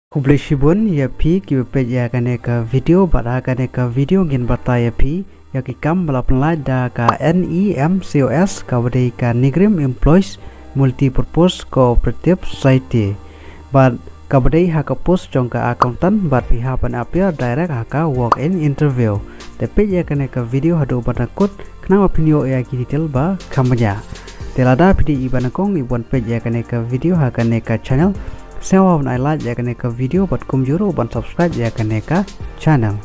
Kubleshibun ya pi ki page ya kane ka video bada kane ka video ngin bata ya pi ya ki kam malapnla da ka NEMCOS ka wade ka Nigrim Employees Multipurpose Cooperative Society bad ka wade ha ka post jong ka accountant bad pi ha pan appear direct ha ka walk in interview te page ya kane ka video hadu banakut kna opinio ya ki detail ba kamanya telada pidi ibanakong ibon page ya kane ka video ha kane ka channel sewa ban like ya kane ka video bat kumjuro ban subscribe ya kane ka channel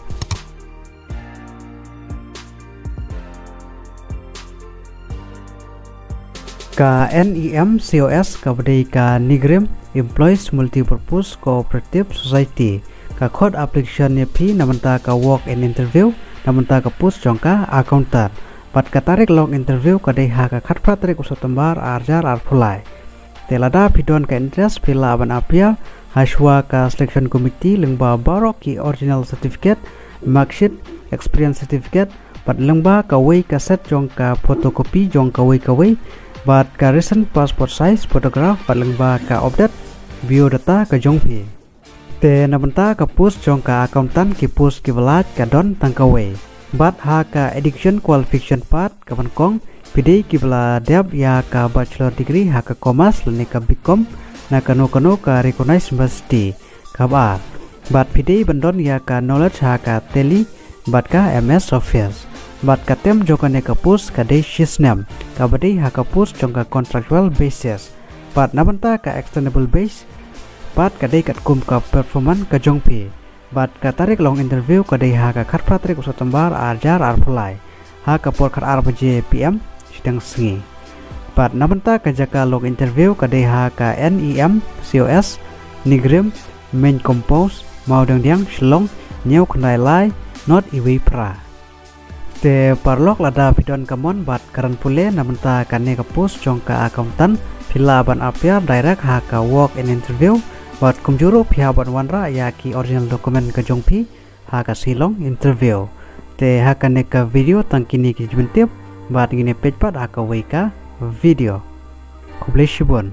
ka NEMCOS ka badai ka Nigrim Employees Multipurpose Cooperative Society ka code application ni pi namanta ka walk in interview namanta ka post jongka accountant bat ka tarik long interview ka dei ha ka khat pratrik usatambar arjar arpulai telada pidon ka interest pila aban apia haswa ka selection committee lengba barok ki original certificate marksheet experience certificate pat lengba ka wei ka set jong ka photocopy jong ka wei bat ka recent passport size photograph pat lengba ka update biodata ka jong pi te nabanta ka post jong ka accountant ki post ki velat ka don tang ka wei bat ha ka education qualification part ka bankong pidei kibla deb ya ka bachelor degree ha ka commerce lene ka bcom na kano ka recognized university ka bar bat pidei bandon ya ka knowledge ha ka teli bat ka ms office bat ka tem jokane ka post ka dei system ka badei ha ka post jong ka contractual basis bat nabanta ka extendable base bat ka dei kat kum ka performance ka jong pi bat ka tarik long interview ka dei ha ka khat pratrik usatambar arjar arpulai ha ka por khat arbj pm sidang sengi pat nabanta ka jaka log interview ka deha ka NEMCOS Nigrim main compose mau dang shlong nyau khnai lai not iwi pra te parlok lada pidon kamon bat karan pule nabanta ka ne ka post jong ka accountant phila ban appear direct ha ka walk in interview bat kumjuro phia ban wanra ya ki original document ka jong phi ha ka silong interview te ha ka ne ka video tangkini ki jmentip bat gini page pat aka wei ka video kubleshibun